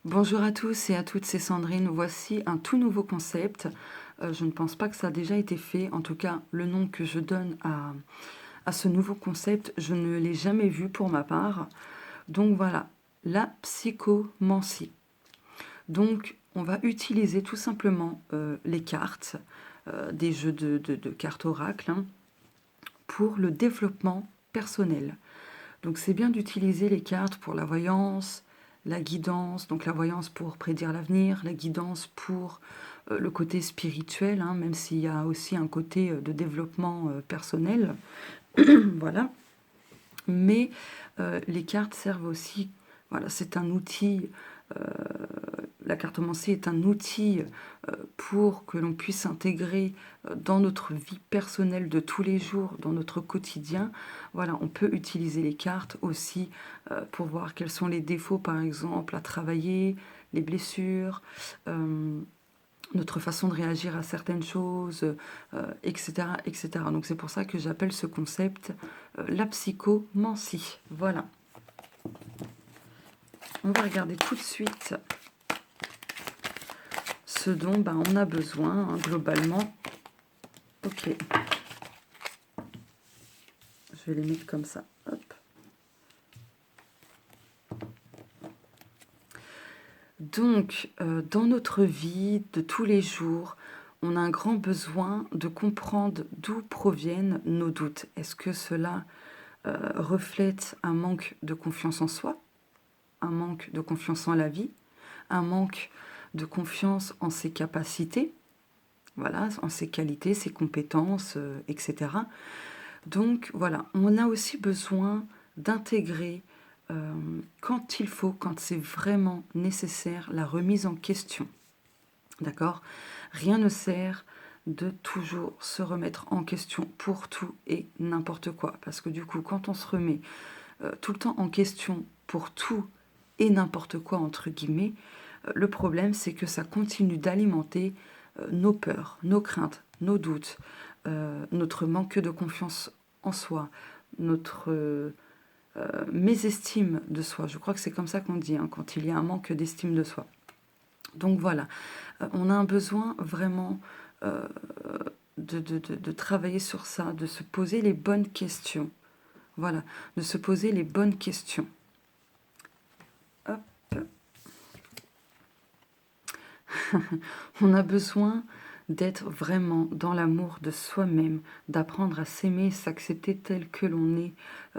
Bonjour à tous et à toutes, c'est Sandrine. Voici un tout nouveau concept. Je ne pense pas que ça a déjà été fait. En tout cas, le nom que je donne à ce nouveau concept, je ne l'ai jamais vu pour ma part. Donc voilà, la psychomancie. Donc, on va utiliser tout simplement les cartes, des jeux de cartes oracles, hein, pour le développement personnel. Donc c'est bien d'utiliser les cartes pour la voyance, la guidance, donc la voyance pour prédire l'avenir, la guidance pour le côté spirituel, hein, même s'il y a aussi un côté de développement personnel. Voilà. Mais les cartes servent aussi, voilà, c'est un outil, euh, la cartomancie est un outil pour que l'on puisse intégrer dans notre vie personnelle de tous les jours, dans notre quotidien. Voilà, on peut utiliser les cartes aussi pour voir quels sont les défauts, par exemple, à travailler, les blessures, notre façon de réagir à certaines choses, etc., etc. Donc c'est pour ça que j'appelle ce concept la psychomancie. Voilà. On va regarder tout de suite ce dont on a besoin, hein, globalement. Ok. Je vais les mettre comme ça. Hop. Donc, dans notre vie de tous les jours, on a un grand besoin de comprendre d'où proviennent nos doutes. Est-ce que cela reflète un manque de confiance en soi, un manque de confiance en la vie, un manque de confiance en ses capacités, voilà, en ses qualités, ses compétences, etc. Donc voilà, on a aussi besoin d'intégrer quand il faut, quand c'est vraiment nécessaire, la remise en question. D'accord? Rien ne sert de toujours se remettre en question pour tout et n'importe quoi. Parce que du coup, quand on se remet tout le temps en question pour tout et n'importe quoi, entre guillemets, le problème, c'est que ça continue d'alimenter nos peurs, nos craintes, nos doutes, notre manque de confiance en soi, notre mésestime de soi. Je crois que c'est comme ça qu'on dit, hein, quand il y a un manque d'estime de soi. Donc voilà, on a un besoin vraiment euh, de travailler sur ça, de se poser les bonnes questions. Voilà, de se poser les bonnes questions. Hop. On a besoin d'être vraiment dans l'amour de soi-même, d'apprendre à s'aimer, s'accepter tel que l'on est,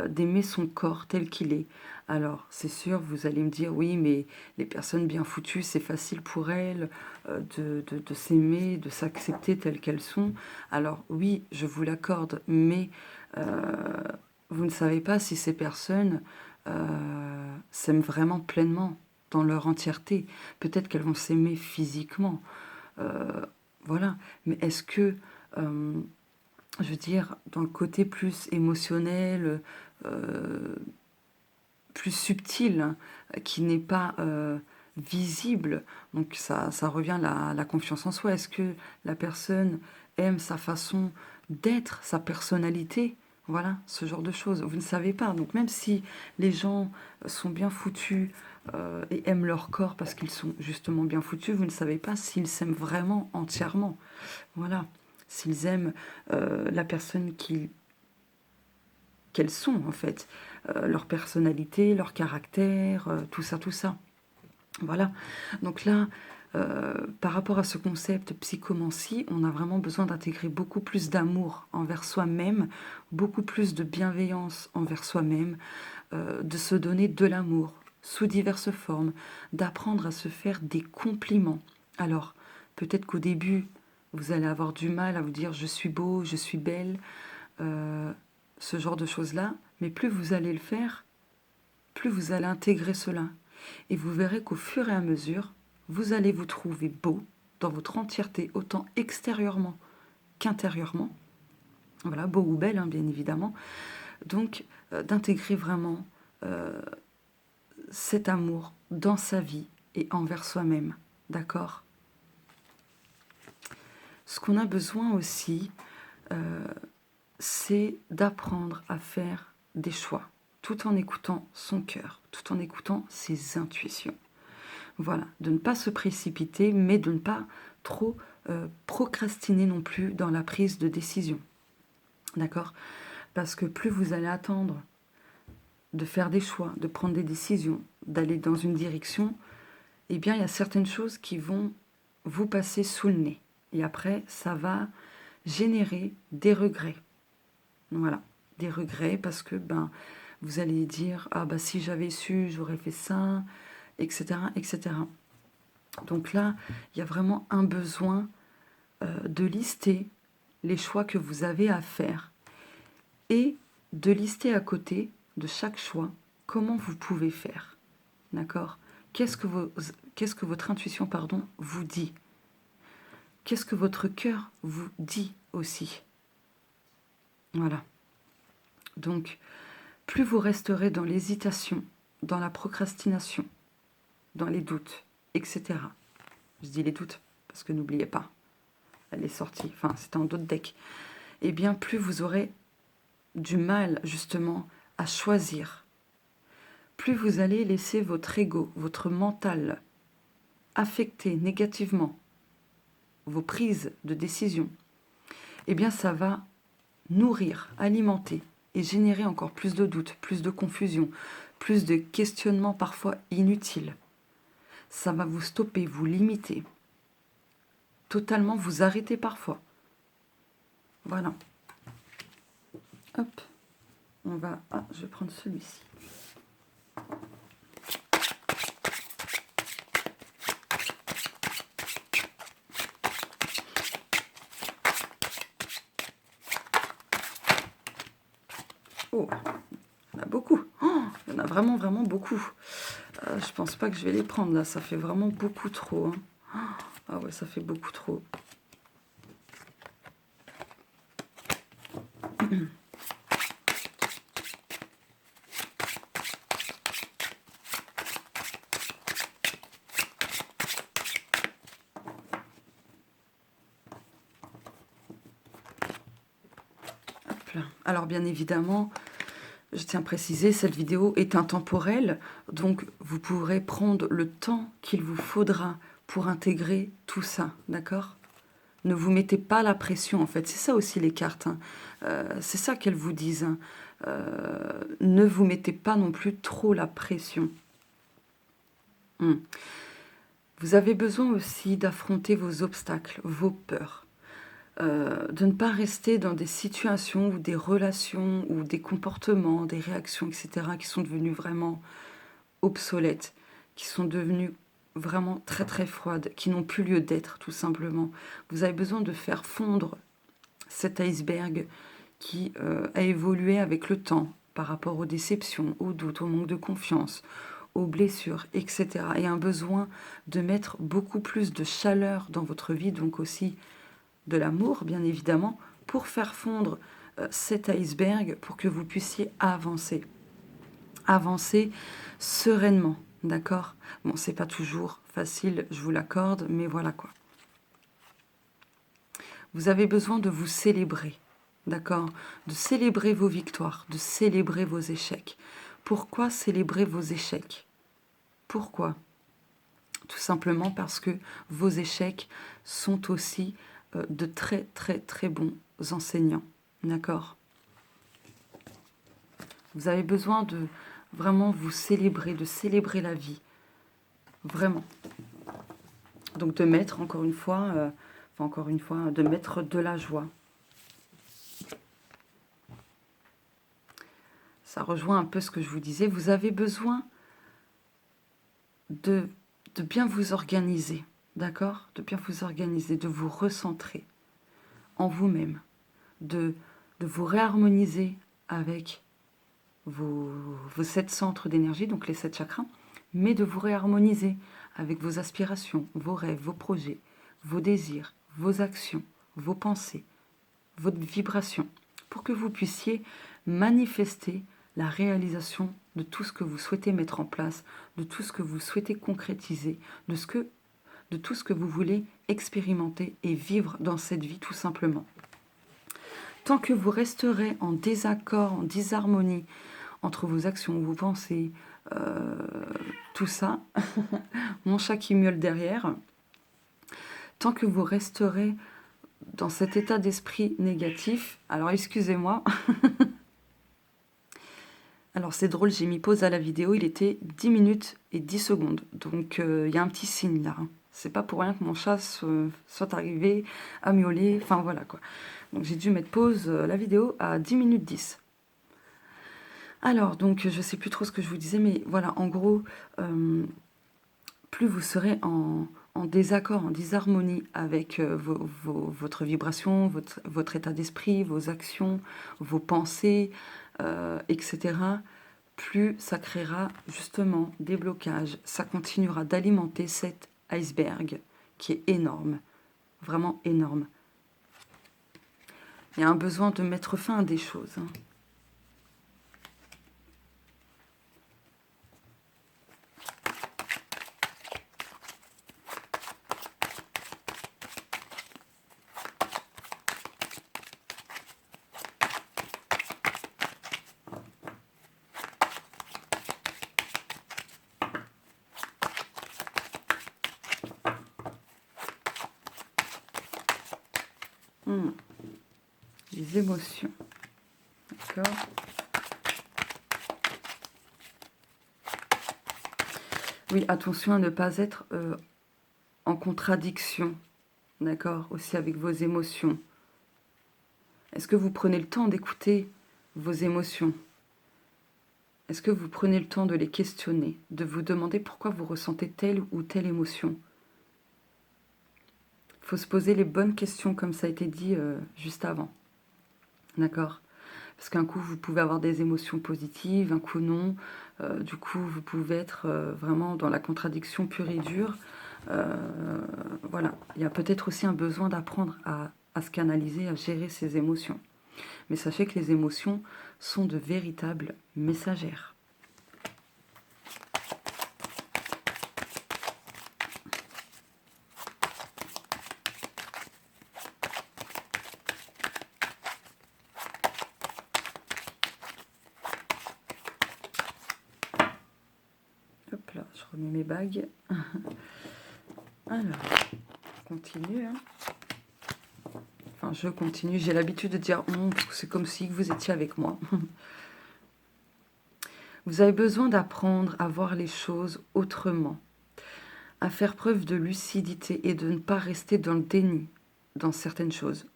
d'aimer son corps tel qu'il est. Alors, c'est sûr, vous allez me dire, oui, mais les personnes bien foutues, c'est facile pour elles de s'aimer, de s'accepter telles qu'elles sont. Alors, oui, je vous l'accorde, mais vous ne savez pas si ces personnes s'aiment vraiment pleinement dans leur entièreté. Peut-être qu'elles vont s'aimer physiquement, voilà. Mais est-ce que, je veux dire, dans le côté plus émotionnel, euh, plus subtil, hein, qui n'est pas visible, donc ça revient à la confiance en soi. Est-ce que la personne aime sa façon d'être, sa personnalité? Voilà, ce genre de choses. Vous ne savez pas. Donc même si les gens sont bien foutus et aiment leur corps parce qu'ils sont justement bien foutus, vous ne savez pas s'ils s'aiment vraiment entièrement. Voilà. S'ils aiment la personne qu'elles sont en fait, leur personnalité, leur caractère, tout ça, tout ça. Voilà. Donc là, par rapport à ce concept psychomancie, on a vraiment besoin d'intégrer beaucoup plus d'amour envers soi-même, beaucoup plus de bienveillance envers soi-même, de se donner de l'amour sous diverses formes, d'apprendre à se faire des compliments. Alors, peut-être qu'au début, vous allez avoir du mal à vous dire je suis beau, je suis belle, euh, ce genre de choses-là, mais plus vous allez le faire, plus vous allez intégrer cela. Et vous verrez qu'au fur et à mesure, vous allez vous trouver beau dans votre entièreté, autant extérieurement qu'intérieurement. Voilà, beau ou belle, hein, bien évidemment. Donc, d'intégrer vraiment cet amour dans sa vie et envers soi-même. D'accord? Ce qu'on a besoin aussi, c'est d'apprendre à faire des choix, tout en écoutant son cœur, tout en écoutant ses intuitions. Voilà, de ne pas se précipiter, mais de ne pas trop procrastiner non plus dans la prise de décision. D'accord? Parce que plus vous allez attendre de faire des choix, de prendre des décisions, d'aller dans une direction, eh bien, il y a certaines choses qui vont vous passer sous le nez. Et après, ça va générer des regrets. Voilà, des regrets parce que vous allez dire « Ah si j'avais su, j'aurais fait ça », etc., etc. Donc là, il y a vraiment un besoin de lister les choix que vous avez à faire et de lister à côté de chaque choix comment vous pouvez faire. D'accord? Qu'est-ce que votre intuition vous dit? Qu'est-ce que votre cœur vous dit aussi? Voilà. Donc, plus vous resterez dans l'hésitation, dans la procrastination, dans les doutes, etc. Je dis les doutes parce que n'oubliez pas, elle est sortie, enfin c'était en d'autres decks. Eh bien, plus vous aurez du mal justement à choisir. Plus vous allez laisser votre ego, votre mental affecter négativement vos prises de décision, eh bien ça va nourrir, alimenter et générer encore plus de doutes, plus de confusion, plus de questionnements parfois inutiles. Ça va vous stopper, vous limiter, totalement vous arrêter parfois. Voilà. Hop, on va... Ah, je vais prendre celui-ci. Oh, il y en a beaucoup. Oh, il y en a vraiment, vraiment beaucoup. Je pense pas que je vais les prendre là, ça fait vraiment beaucoup trop. Hein. Ah ouais, ça fait beaucoup trop. Hop là. Alors bien évidemment, je tiens à préciser, cette vidéo est intemporelle, donc vous pourrez prendre le temps qu'il vous faudra pour intégrer tout ça, d'accord? Ne vous mettez pas la pression, en fait. C'est ça aussi les cartes. Hein. C'est ça qu'elles vous disent. Hein. Ne vous mettez pas non plus trop la pression. Vous avez besoin aussi d'affronter vos obstacles, vos peurs. De ne pas rester dans des situations ou des relations ou des comportements, des réactions, etc. qui sont devenus vraiment obsolètes, qui sont devenus vraiment très très froides, qui n'ont plus lieu d'être tout simplement. Vous avez besoin de faire fondre cet iceberg qui a évolué avec le temps par rapport aux déceptions, aux doutes, au manque de confiance, aux blessures, etc. Et un besoin de mettre beaucoup plus de chaleur dans votre vie, donc aussi de l'amour, bien évidemment, pour faire fondre cet iceberg, pour que vous puissiez avancer. Avancer sereinement, d'accord? Bon, c'est pas toujours facile, je vous l'accorde, mais voilà quoi. Vous avez besoin de vous célébrer, d'accord? De célébrer vos victoires, de célébrer vos échecs. Pourquoi célébrer vos échecs? Pourquoi? Tout simplement parce que vos échecs sont aussi de très très très bons enseignants, d'accord? Vous avez besoin de vraiment vous célébrer, de célébrer la vie, vraiment. Donc de mettre, encore une fois, de mettre de la joie. Ça rejoint un peu ce que je vous disais. Vous avez besoin de bien vous organiser, d'accord? De bien vous organiser, de vous recentrer en vous-même, de vous réharmoniser avec vos 7 centres d'énergie, donc les 7 chakras, mais de vous réharmoniser avec vos aspirations, vos rêves, vos projets, vos désirs, vos actions, vos pensées, votre vibration, pour que vous puissiez manifester la réalisation de tout ce que vous souhaitez mettre en place, de tout ce que vous souhaitez concrétiser, de tout ce que vous voulez expérimenter et vivre dans cette vie tout simplement. Tant que vous resterez en désaccord, en disharmonie entre vos actions, vos pensées, tout ça, mon chat qui miaule derrière. Tant que vous resterez dans cet état d'esprit négatif, alors excusez-moi. Alors c'est drôle, j'ai mis pause à la vidéo, il était 10 minutes et 10 secondes. Donc il y a un petit signe là. C'est pas pour rien que mon chat soit arrivé à miauler, enfin voilà quoi. Donc j'ai dû mettre pause la vidéo à 10 minutes 10. Alors donc je sais plus trop ce que je vous disais, mais voilà, en gros, plus vous serez en désaccord, en disharmonie avec votre vibration, votre état d'esprit, vos actions, vos pensées, etc., plus ça créera justement des blocages. Ça continuera d'alimenter cet iceberg qui est énorme, vraiment énorme. Il y a un besoin de mettre fin à des choses. Les émotions. D'accord. Oui, attention à ne pas être en contradiction, d'accord, aussi avec vos émotions. Est-ce que vous prenez le temps d'écouter vos émotions? Est-ce que vous prenez le temps de les questionner, de vous demander pourquoi vous ressentez telle ou telle émotion? Il faut se poser les bonnes questions, comme ça a été dit juste avant, d'accord? Parce qu'un coup, vous pouvez avoir des émotions positives, un coup non. Du coup, vous pouvez être vraiment dans la contradiction pure et dure. Voilà, il y a peut-être aussi un besoin d'apprendre à se canaliser, à gérer ses émotions. Mais sachez que les émotions sont de véritables messagères. Hop là, je remets mes bagues. Alors, on continue. Hein. Enfin, je continue. J'ai l'habitude de dire on, parce que c'est comme si vous étiez avec moi. Vous avez besoin d'apprendre à voir les choses autrement, à faire preuve de lucidité et de ne pas rester dans le déni dans certaines choses.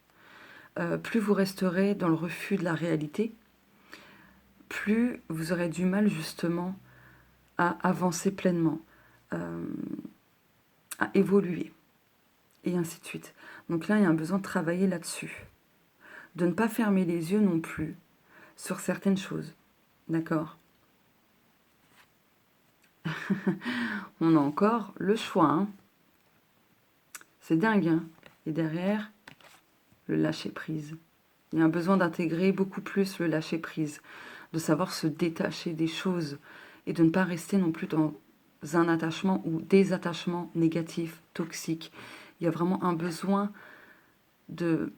Plus vous resterez dans le refus de la réalité, plus vous aurez du mal justement à avancer pleinement, à évoluer, et ainsi de suite. Donc là, il y a un besoin de travailler là-dessus. De ne pas fermer les yeux non plus sur certaines choses. D'accord? On a encore le choix. Hein. C'est dingue. Hein. Et derrière, le lâcher-prise. Il y a un besoin d'intégrer beaucoup plus le lâcher-prise, de savoir se détacher des choses et de ne pas rester non plus dans un attachement ou des attachements négatifs, toxiques. Il y a vraiment un besoin de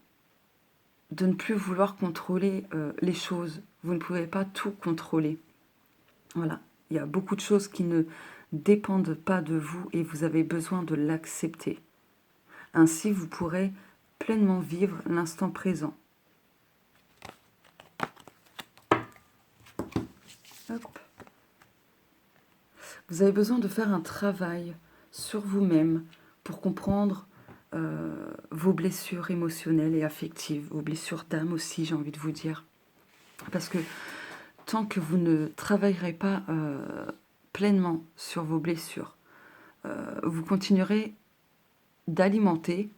ne plus vouloir contrôler les choses. Vous ne pouvez pas tout contrôler. Voilà, il y a beaucoup de choses qui ne dépendent pas de vous et vous avez besoin de l'accepter. Ainsi, vous pourrez pleinement vivre l'instant présent. Hop. Vous avez besoin de faire un travail sur vous-même pour comprendre vos blessures émotionnelles et affectives, vos blessures d'âme aussi, j'ai envie de vous dire. Parce que tant que vous ne travaillerez pas pleinement sur vos blessures, vous continuerez d'alimenter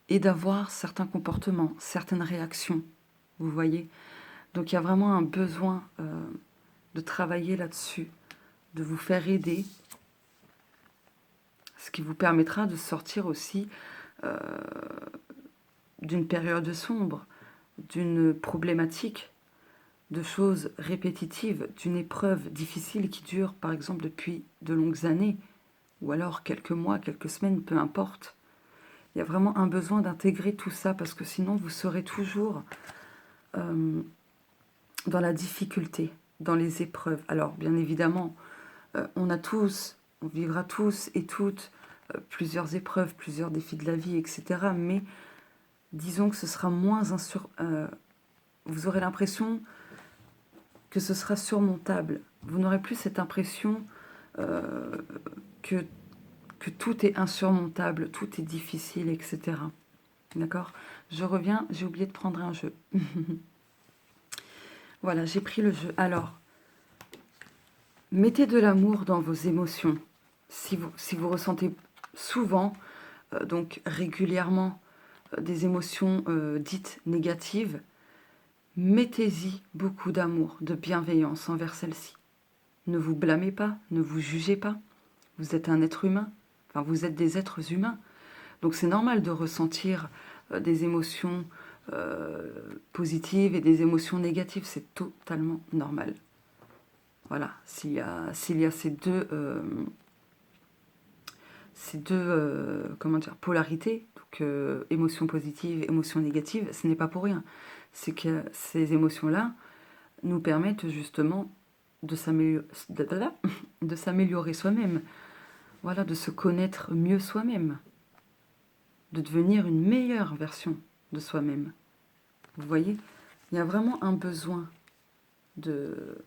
et d'avoir certains comportements, certaines réactions, vous voyez. Donc il y a vraiment un besoin de travailler là-dessus, de vous faire aider, ce qui vous permettra de sortir aussi d'une période sombre, d'une problématique, de choses répétitives, d'une épreuve difficile qui dure par exemple depuis de longues années, ou alors quelques mois, quelques semaines, peu importe. Il y a vraiment un besoin d'intégrer tout ça parce que sinon vous serez toujours dans la difficulté, dans les épreuves. Alors bien évidemment, on a tous on vivra tous et toutes plusieurs épreuves, plusieurs défis de la vie, etc. Mais disons que ce sera moins vous aurez l'impression que ce sera surmontable. Vous n'aurez plus cette impression que tout est insurmontable, tout est difficile, etc. D'accord? Je reviens, j'ai oublié de prendre un jeu. Voilà, j'ai pris le jeu. Alors, mettez de l'amour dans vos émotions. Si vous ressentez souvent, donc régulièrement, des émotions dites négatives, mettez-y beaucoup d'amour, de bienveillance envers celles-ci. Ne vous blâmez pas, ne vous jugez pas. Vous êtes un être humain, enfin vous êtes des êtres humains. Donc c'est normal de ressentir des émotions positives et des émotions négatives, c'est totalement normal. Voilà, s'il y a ces deux comment dire, polarités, donc émotions positives, émotions négatives, ce n'est pas pour rien. C'est que ces émotions-là nous permettent justement de s'améliorer soi-même, voilà, de se connaître mieux soi-même, de devenir une meilleure version de soi-même. Vous voyez, il y a vraiment un besoin de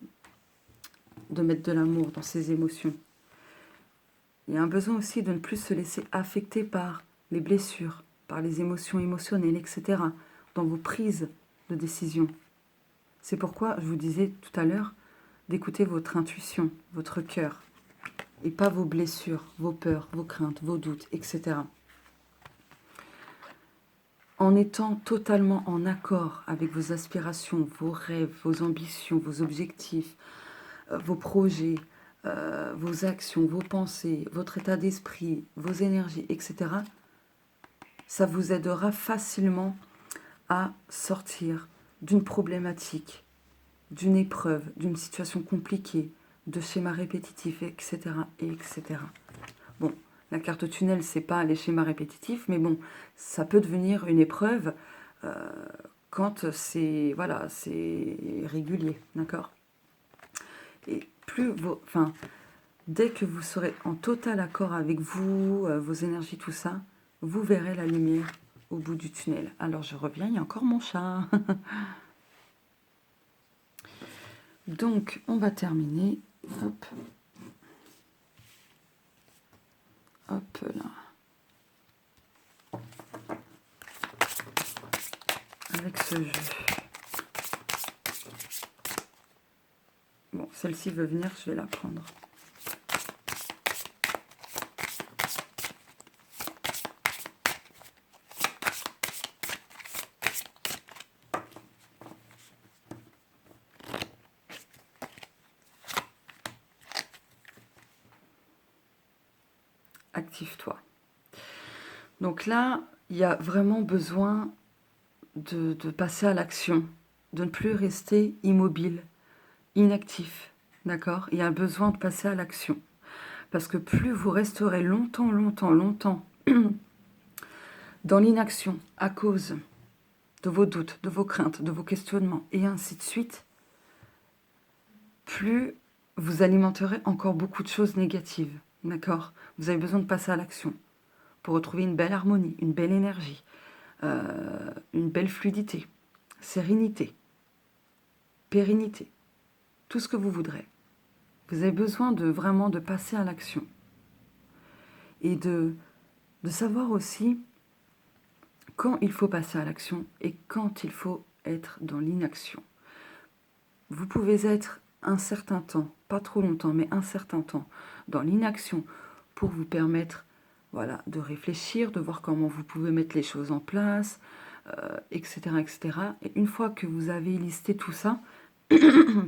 mettre de l'amour dans ses émotions. Il y a un besoin aussi de ne plus se laisser affecter par les blessures, par les émotions émotionnelles, etc., dans vos prises de décision. C'est pourquoi je vous disais tout à l'heure d'écouter votre intuition, votre cœur, et pas vos blessures, vos peurs, vos craintes, vos doutes, etc. En étant totalement en accord avec vos aspirations, vos rêves, vos ambitions, vos objectifs, vos projets, vos actions, vos pensées, votre état d'esprit, vos énergies, etc., ça vous aidera facilement à sortir d'une problématique, d'une épreuve, d'une situation compliquée, de schémas répétitifs, etc., etc. Bon, la carte tunnel, c'est pas les schémas répétitifs, mais bon, ça peut devenir une épreuve quand c'est régulier, d'accord? Et dès que vous serez en total accord avec vous, vos énergies, tout ça, vous verrez la lumière au bout du tunnel. Alors je reviens, il y a encore mon chat. Donc, on va terminer. Hop. Hop là. Avec ce jeu. Bon, celle-ci veut venir, je vais la prendre. Active-toi. Donc là, il y a vraiment besoin de passer à l'action, de ne plus rester immobile, inactif, d'accord? Il y a besoin de passer à l'action. Parce que plus vous resterez longtemps dans l'inaction à cause de vos doutes, de vos craintes, de vos questionnements, et ainsi de suite, plus vous alimenterez encore beaucoup de choses négatives, d'accord? Vous avez besoin de passer à l'action pour retrouver une belle harmonie, une belle énergie, une belle fluidité, sérénité, pérennité, tout ce que vous voudrez. Vous avez besoin vraiment de passer à l'action et de savoir aussi quand il faut passer à l'action et quand il faut être dans l'inaction. Vous pouvez être un certain temps, pas trop longtemps, mais un certain temps dans l'inaction pour vous permettre, voilà, de réfléchir, de voir comment vous pouvez mettre les choses en place, etc., etc. Et une fois que vous avez listé tout ça,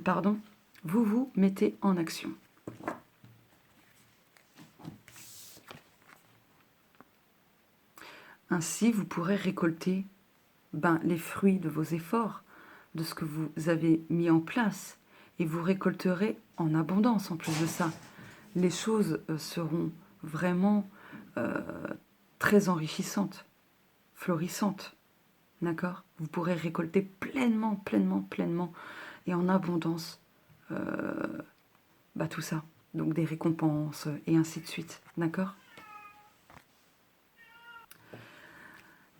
pardon, vous vous mettez en action. Ainsi, vous pourrez récolter les fruits de vos efforts, de ce que vous avez mis en place, et vous récolterez en abondance en plus de ça. Les choses seront vraiment très enrichissantes, florissantes, d'accord? Vous pourrez récolter pleinement et en abondance tout ça, donc des récompenses, et ainsi de suite, d'accord?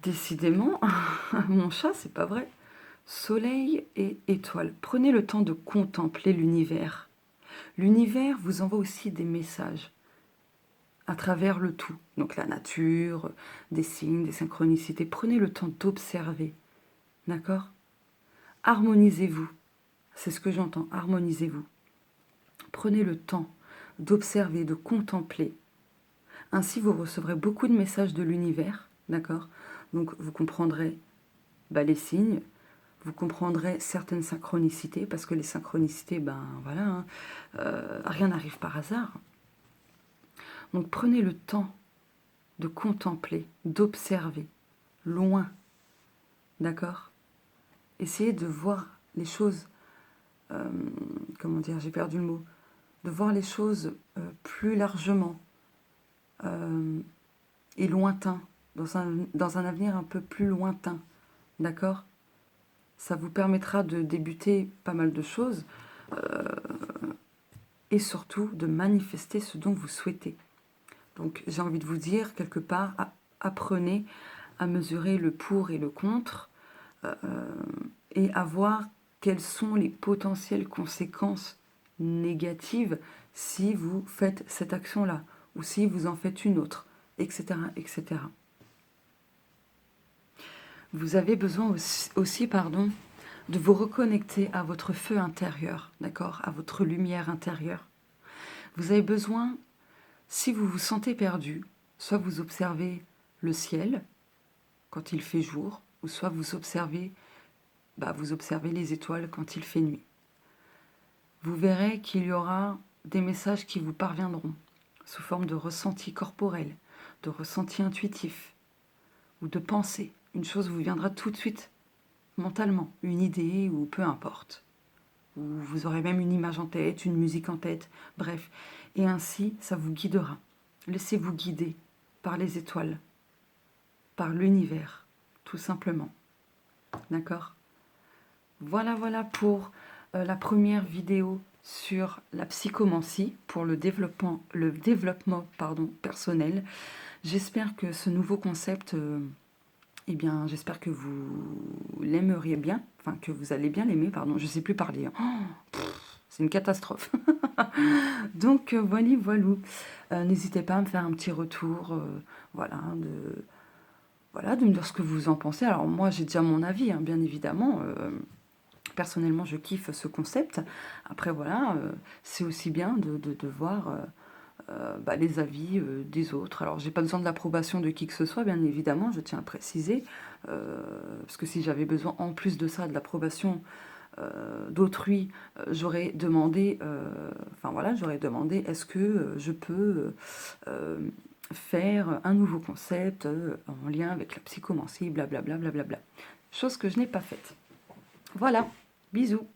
Décidément, mon chat, c'est pas vrai. Soleil et étoiles. Prenez le temps de contempler l'univers. L'univers vous envoie aussi des messages à travers le tout. Donc la nature, des signes, des synchronicités. Prenez le temps d'observer. D'accord? Harmonisez-vous. C'est ce que j'entends. Harmonisez-vous. Prenez le temps d'observer, de contempler. Ainsi, vous recevrez beaucoup de messages de l'univers. D'accord? Donc vous comprendrez les signes. Vous comprendrez certaines synchronicités, parce que les synchronicités, voilà, hein, rien n'arrive par hasard. Donc prenez le temps de contempler, d'observer, loin, d'accord? Essayez de voir les choses, comment dire, j'ai perdu le mot, de voir les choses plus largement et lointain, dans un avenir un peu plus lointain, d'accord? Ça vous permettra de débuter pas mal de choses, et surtout de manifester ce dont vous souhaitez. Donc j'ai envie de vous dire, quelque part, apprenez à mesurer le pour et le contre, et à voir quelles sont les potentielles conséquences négatives si vous faites cette action-là, ou si vous en faites une autre, etc. etc. Vous avez besoin aussi, de vous reconnecter à votre feu intérieur, d'accord, à votre lumière intérieure. Vous avez besoin, si vous vous sentez perdu, soit vous observez le ciel quand il fait jour, ou soit vous observez les étoiles quand il fait nuit. Vous verrez qu'il y aura des messages qui vous parviendront sous forme de ressenti corporel, de ressenti intuitif ou de pensée. Une chose vous viendra tout de suite mentalement, une idée ou peu importe. Ou vous aurez même une image en tête, une musique en tête, bref. Et ainsi, ça vous guidera. Laissez-vous guider par les étoiles, par l'univers, tout simplement. D'accord ? Voilà pour la première vidéo sur la psychomancie, pour le développement personnel. J'espère que ce nouveau concept, j'espère que vous l'aimeriez bien, enfin que vous allez bien l'aimer, pardon, je ne sais plus parler. C'est une catastrophe. Donc voilou. N'hésitez pas à me faire un petit retour, de me dire ce que vous en pensez. Alors moi j'ai déjà mon avis, hein, bien évidemment. Personnellement, je kiffe ce concept. Après, voilà, c'est aussi bien de voir les avis des autres. Alors, j'ai pas besoin de l'approbation de qui que ce soit, bien évidemment, je tiens à préciser. Parce que si j'avais besoin, en plus de ça, de l'approbation d'autrui, j'aurais demandé, est-ce que je peux faire un nouveau concept en lien avec la psychomancie, blablabla, blablabla. Chose que je n'ai pas faite. Voilà, bisous.